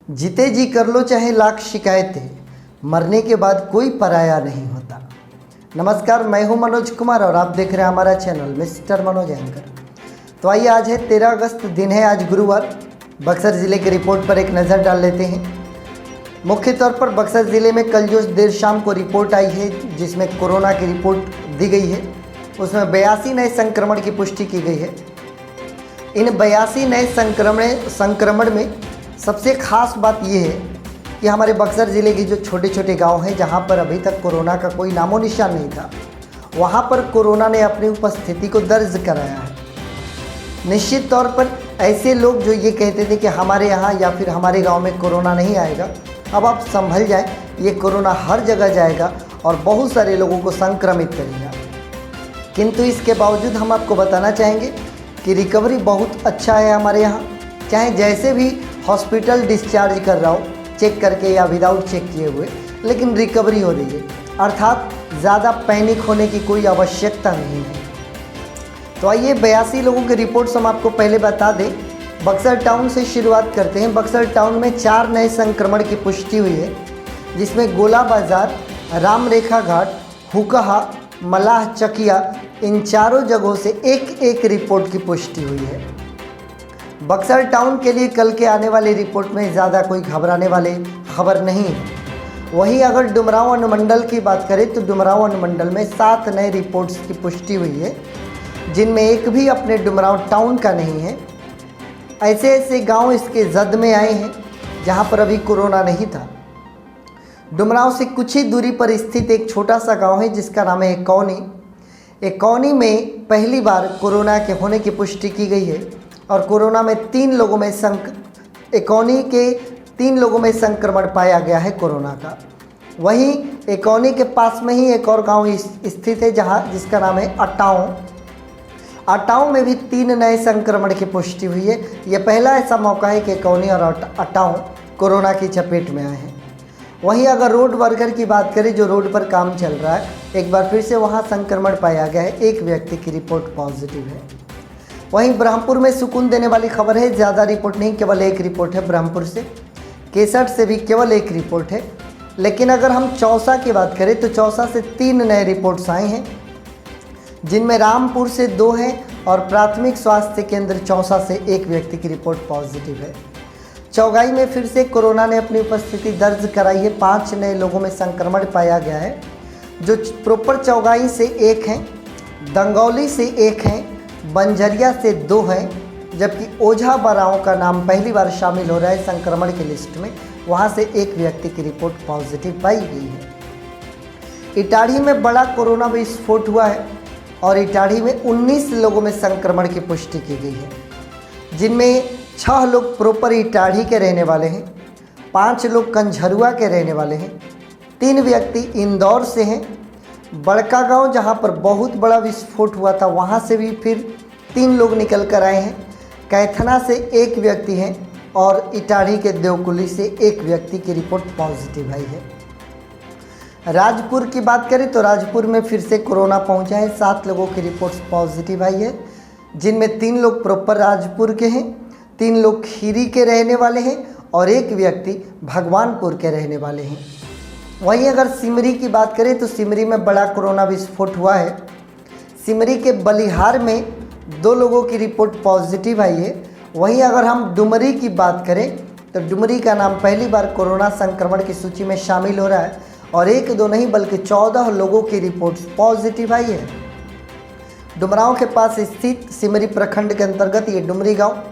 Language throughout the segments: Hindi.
जीते जी कर लो चाहे लाख शिकायतें, मरने के बाद कोई पराया नहीं होता। नमस्कार, मैं हूं मनोज कुमार और आप देख रहे हैं हमारा चैनल मिस्टर मनोज एंकर। तो आइए, आज है 13 अगस्त, दिन है आज गुरुवार। बक्सर ज़िले की रिपोर्ट पर एक नज़र डाल लेते हैं। मुख्य तौर पर बक्सर ज़िले में कल जो देर शाम को रिपोर्ट आई है जिसमें कोरोना की रिपोर्ट दी गई है, उसमें 82 नए संक्रमण की पुष्टि की गई है। इन 82 नए संक्रमण में सबसे खास बात यह है कि हमारे बक्सर ज़िले के जो छोटे छोटे गांव हैं जहां पर अभी तक कोरोना का कोई नामो निशान नहीं था, वहां पर कोरोना ने अपनी उपस्थिति को दर्ज कराया है। निश्चित तौर पर ऐसे लोग जो ये कहते थे कि हमारे यहाँ या फिर हमारे गांव में कोरोना नहीं आएगा, अब आप संभल जाएं, ये कोरोना हर जगह जाएगा और बहुत सारे लोगों को संक्रमित करेगा। किंतु इसके बावजूद हम आपको बताना चाहेंगे कि रिकवरी बहुत अच्छा है हमारे यहाँ। चाहे जैसे भी हॉस्पिटल डिस्चार्ज कर रहा हो, चेक करके या विदाउट चेक किए हुए, लेकिन रिकवरी हो रही है, अर्थात ज़्यादा पैनिक होने की कोई आवश्यकता नहीं है। तो आइए 82 लोगों की रिपोर्ट्स हम आपको पहले बता दें। बक्सर टाउन से शुरुआत करते हैं। बक्सर टाउन में 4 नए संक्रमण की पुष्टि हुई है, जिसमें गोला बाज़ार, राम रेखा घाट, हुकहा, मलाह चकिया, इन चारों जगहों से एक एक रिपोर्ट की पुष्टि हुई है। बक्सर टाउन के लिए कल के आने वाली रिपोर्ट में ज़्यादा कोई घबराने वाली खबर नहीं है। वहीं अगर डुमरांव अनुमंडल की बात करें तो डुमरांव अनुमंडल में 7 नए रिपोर्ट्स की पुष्टि हुई है, जिनमें एक भी अपने डुमरांव टाउन का नहीं है। ऐसे ऐसे गांव इसके जद में आए हैं जहां पर अभी कोरोना नहीं था। डुमरांव से कुछ ही दूरी पर स्थित एक छोटा सा गांव है जिसका नाम है एकौनी। एकौनी में पहली बार कोरोना के होने की पुष्टि की गई है और कोरोना में 3 लोगों में एकौनी के 3 लोगों में संक्रमण पाया गया है कोरोना का। वहीं एकौनी के पास में ही एक और गांव स्थित है जिसका नाम है अटाऊ। अटाऊ में भी 3 नए संक्रमण की पुष्टि हुई है। यह पहला ऐसा मौका है कि एकौनी और अटाऊ कोरोना की चपेट में आए हैं। वहीं अगर रोड वर्कर की बात करें, जो रोड पर काम चल रहा है, एक बार फिर से वहां संक्रमण पाया गया है। एक व्यक्ति की रिपोर्ट पॉजिटिव है। वहीं ब्रह्मपुर में सुकून देने वाली खबर है, ज़्यादा रिपोर्ट नहीं, केवल एक रिपोर्ट है ब्रह्मपुर से। केसठ से भी केवल एक रिपोर्ट है। लेकिन अगर हम चौसा की बात करें तो चौसा से 3 नए रिपोर्ट्स आए हैं, जिनमें रामपुर से 2 हैं और प्राथमिक स्वास्थ्य केंद्र चौसा से एक व्यक्ति की रिपोर्ट पॉजिटिव है। चौगाई में फिर से कोरोना ने अपनी उपस्थिति दर्ज कराई है। 5 नए लोगों में संक्रमण पाया गया है, जो प्रॉपर चौगाई से 1 हैं, दंगौली से 1 हैं, बंजरिया से 2 हैं, जबकि ओझा बराव का नाम पहली बार शामिल हो रहा है संक्रमण की लिस्ट में। वहां से एक व्यक्ति की रिपोर्ट पॉजिटिव पाई गई है। इटाढ़ी में बड़ा कोरोना विस्फोट हुआ है और इटाढ़ी में 19 लोगों में संक्रमण की पुष्टि की गई है, जिनमें 6 लोग प्रॉपर इटाढ़ी के रहने वाले हैं, 5 लोग कंझरुआ के रहने वाले हैं, 3 व्यक्ति इंदौर से हैं। बड़का गांव जहां पर बहुत बड़ा विस्फोट हुआ था, वहां से भी फिर 3 लोग निकल कर आए हैं। कैथना से 1 व्यक्ति हैं और इटाढ़ी के देवकुली से 1 व्यक्ति की रिपोर्ट पॉजिटिव आई है। राजपुर की बात करें तो राजपुर में फिर से कोरोना पहुंचा है। 7 लोगों की रिपोर्ट पॉजिटिव आई है, जिनमें 3 लोग प्रॉपर राजपुर के हैं, 3 लोग खीरी के रहने वाले हैं और 1 व्यक्ति भगवानपुर के रहने वाले हैं। वहीं अगर सिमरी की बात करें तो सिमरी में बड़ा कोरोना विस्फोट हुआ है। सिमरी के बलिहार में 2 लोगों की रिपोर्ट पॉजिटिव आई है। वहीं अगर हम डुमरी की बात करें तो डुमरी का नाम पहली बार कोरोना संक्रमण की सूची में शामिल हो रहा है और 1-2 नहीं बल्कि 14 लोगों की रिपोर्ट पॉजिटिव आई है। डुमरांव के पास स्थित सिमरी प्रखंड के अंतर्गत ये डुमरी गाँव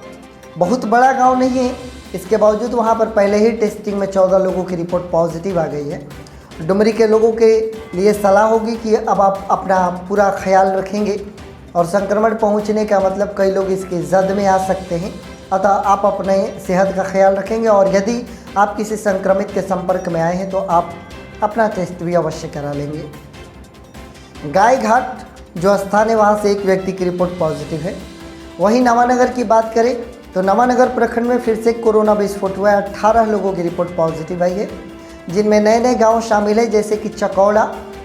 बहुत बड़ा गांव नहीं है, इसके बावजूद वहां पर पहले ही टेस्टिंग में 14 लोगों की रिपोर्ट पॉजिटिव आ गई है। डुमरी के लोगों के लिए सलाह होगी कि अब आप अपना पूरा ख्याल रखेंगे और संक्रमण पहुंचने का मतलब कई लोग इसके जद में आ सकते हैं, अतः आप अपने सेहत का ख्याल रखेंगे और यदि आप किसी संक्रमित के संपर्क में आए हैं तो आप अपना टेस्ट भी अवश्य करा लेंगे। गाय घाट जो स्थान है, वहाँ से 1 व्यक्ति की रिपोर्ट पॉजिटिव है। वहीं नवानगर की बात करें तो नवानगर प्रखंड में फिर से कोरोना विस्फोट हुआ है। 18 लोगों की रिपोर्ट पॉजिटिव आई है, जिनमें नए नए गांव शामिल है, जैसे कि चकौड़ा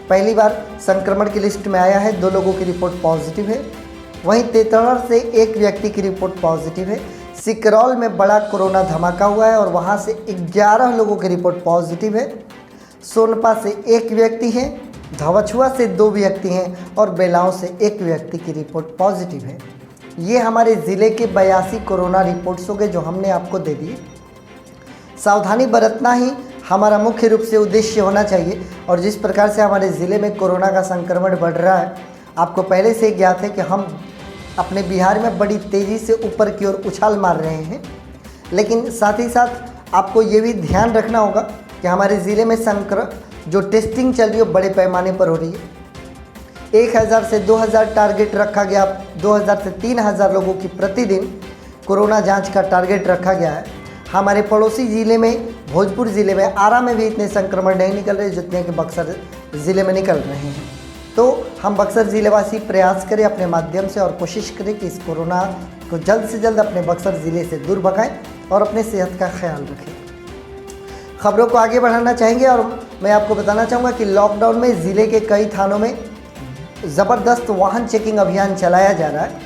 पहली बार संक्रमण की लिस्ट में आया है, 2 लोगों की रिपोर्ट पॉजिटिव है। वहीं तेतड़ से 1 व्यक्ति की रिपोर्ट पॉजिटिव है। सिकरौल में बड़ा कोरोना धमाका हुआ है और वहां से 11 लोगों की रिपोर्ट पॉजिटिव है। सोनपा से 1 व्यक्ति है, धवछुआ से 2 व्यक्ति हैं और बेलाओं से 1 व्यक्ति की रिपोर्ट पॉजिटिव है। ये हमारे ज़िले के 82 कोरोना रिपोर्ट्स हो गए जो हमने आपको दे दिए। सावधानी बरतना ही हमारा मुख्य रूप से उद्देश्य होना चाहिए। और जिस प्रकार से हमारे ज़िले में कोरोना का संक्रमण बढ़ रहा है, आपको पहले से ज्ञात है कि हम अपने बिहार में बड़ी तेज़ी से ऊपर की ओर उछाल मार रहे हैं। लेकिन साथ ही साथ आपको ये भी ध्यान रखना होगा कि हमारे ज़िले में जो टेस्टिंग चल रही है बड़े पैमाने पर हो रही है। 1000 से 2000 टारगेट रखा गया, 2000 से 3000 लोगों की प्रतिदिन कोरोना जांच का टारगेट रखा गया है। हमारे पड़ोसी ज़िले में, भोजपुर ज़िले में, आरा में भी इतने संक्रमण नहीं निकल रहे जितने कि बक्सर ज़िले में निकल रहे हैं। तो हम बक्सर ज़िलेवासी प्रयास करें अपने माध्यम से और कोशिश करें कि इस कोरोना को जल्द से जल्द अपने बक्सर ज़िले से दूर भगाएं और अपने सेहत का ख्याल रखें। खबरों को आगे बढ़ाना चाहेंगे और मैं आपको बताना चाहूँगा कि लॉकडाउन में ज़िले के कई थानों में ज़बरदस्त वाहन चेकिंग अभियान चलाया जा रहा है,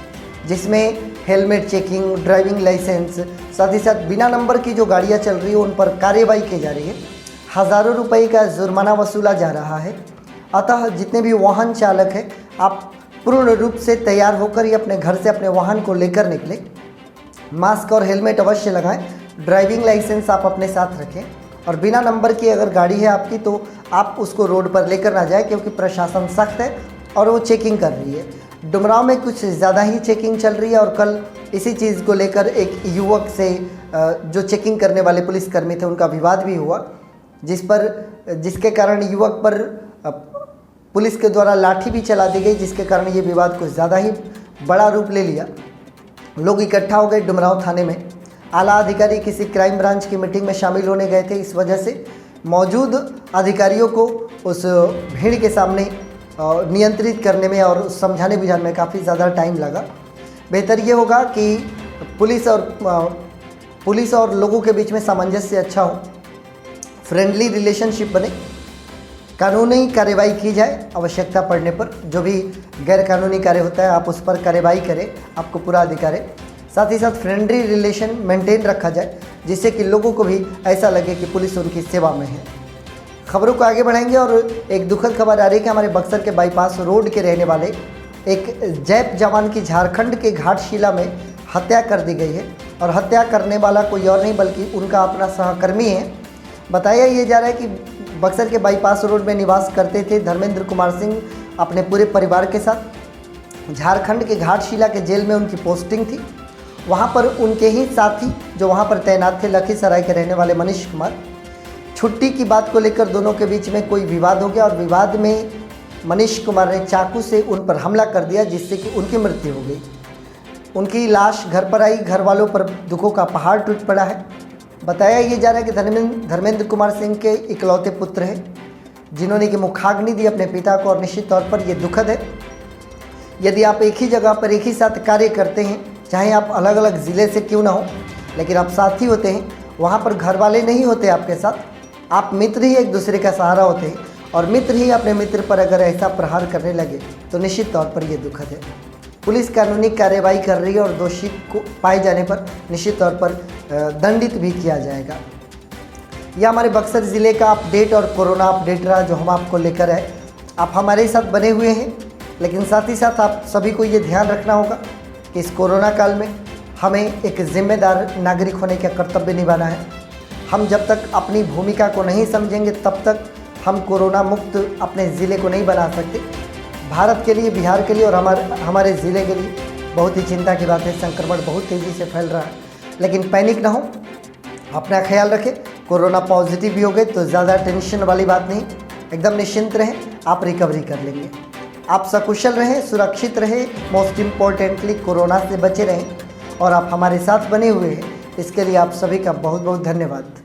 जिसमें हेलमेट चेकिंग, ड्राइविंग लाइसेंस, साथ ही साथ बिना नंबर की जो गाड़ियाँ चल रही है उन पर कार्रवाई की जा रही है। हज़ारों रुपए का जुर्माना वसूला जा रहा है। अतः जितने भी वाहन चालक हैं, आप पूर्ण रूप से तैयार होकर ही अपने घर से अपने वाहन को लेकर निकलें। मास्क और हेलमेट अवश्य लगाएं। ड्राइविंग लाइसेंस आप अपने साथ रखें और बिना नंबर की अगर गाड़ी है आपकी तो आप उसको रोड पर लेकर ना जाए, क्योंकि प्रशासन सख्त है और वो चेकिंग कर रही है। डुमरांव में कुछ ज़्यादा ही चेकिंग चल रही है और कल इसी चीज़ को लेकर एक युवक से जो चेकिंग करने वाले पुलिसकर्मी थे उनका विवाद भी हुआ, जिसके कारण युवक पर पुलिस के द्वारा लाठी भी चला दी गई, जिसके कारण ये विवाद कुछ ज़्यादा ही बड़ा रूप ले लिया। लोग इकट्ठा हो गए डुमरांव थाने में। आला अधिकारी किसी क्राइम ब्रांच की मीटिंग में शामिल होने गए थे, इस वजह से मौजूद अधिकारियों को उस भीड़ के सामने नियंत्रित करने में और समझाने बुझाने में काफ़ी ज़्यादा टाइम लगा। बेहतर ये होगा कि पुलिस और लोगों के बीच में सामंजस्य अच्छा हो, फ्रेंडली रिलेशनशिप बने, कानूनी कार्रवाई की जाए। आवश्यकता पड़ने पर जो भी गैर कानूनी कार्य होता है आप उस पर कार्रवाई करें, आपको पूरा अधिकार है। साथ ही साथ फ्रेंडली रिलेशन मेंटेन रखा जाए, जिससे कि लोगों को भी ऐसा लगे कि पुलिस उनकी सेवा में है। खबरों को आगे बढ़ाएंगे और एक दुखद खबर आ रही है कि हमारे बक्सर के बाईपास रोड के रहने वाले एक जैप जवान की झारखंड के घाटशिला में हत्या कर दी गई है और हत्या करने वाला कोई और नहीं बल्कि उनका अपना सहकर्मी है। बताया ये जा रहा है कि बक्सर के बाईपास रोड में निवास करते थे धर्मेंद्र कुमार सिंह अपने पूरे परिवार के साथ। झारखंड के घाटशिला के जेल में उनकी पोस्टिंग थी। वहाँ पर उनके ही साथी जो वहाँ पर तैनात थे, लखीसराय के रहने वाले मनीष कुमार, छुट्टी की बात को लेकर दोनों के बीच में कोई विवाद हो गया और विवाद में मनीष कुमार ने चाकू से उन पर हमला कर दिया, जिससे कि उनकी मृत्यु हो गई। उनकी लाश घर पर आई, घर वालों पर दुखों का पहाड़ टूट पड़ा है। बताया ये जा रहा है कि धर्मेंद्र कुमार सिंह के इकलौते पुत्र हैं, जिन्होंने कि मुखाग्नि दी अपने पिता को, और निश्चित तौर पर यह दुखद है। यदि आप एक ही जगह पर एक ही साथ कार्य करते हैं, चाहे आप अलग अलग ज़िले से क्यों ना हो, लेकिन आप साथी होते हैं, वहाँ पर घर वाले नहीं होते आपके साथ, आप मित्र ही एक दूसरे का सहारा होते हैं और मित्र ही अपने मित्र पर अगर ऐसा प्रहार करने लगे तो निश्चित तौर पर यह दुखद है। पुलिस कानूनी कार्रवाई कर रही है और दोषी को पाए जाने पर निश्चित तौर पर दंडित भी किया जाएगा। यह हमारे बक्सर ज़िले का अपडेट और कोरोना अपडेट रहा जो हम आपको लेकर आए। आप हमारे साथ बने हुए हैं, लेकिन साथ ही साथ आप सभी को ये ध्यान रखना होगा कि इस कोरोना काल में हमें एक जिम्मेदार नागरिक होने का कर्तव्य निभाना है। हम जब तक अपनी भूमिका को नहीं समझेंगे तब तक हम कोरोना मुक्त अपने ज़िले को नहीं बना सकते। भारत के लिए, बिहार के लिए और हमारे ज़िले के लिए बहुत ही चिंता की बात है। संक्रमण बहुत तेज़ी से फैल रहा है, लेकिन पैनिक ना हो, अपना ख्याल रखें। कोरोना पॉजिटिव भी हो गए तो ज़्यादा टेंशन वाली बात नहीं, एकदम निश्चिंत रहें, आप रिकवरी कर लेंगे। आप सकुशल रहें, सुरक्षित रहें, मोस्ट इम्पॉर्टेंटली कोरोना से बचे रहें और आप हमारे साथ बने हुए हैं, इसके लिए आप सभी का बहुत बहुत धन्यवाद।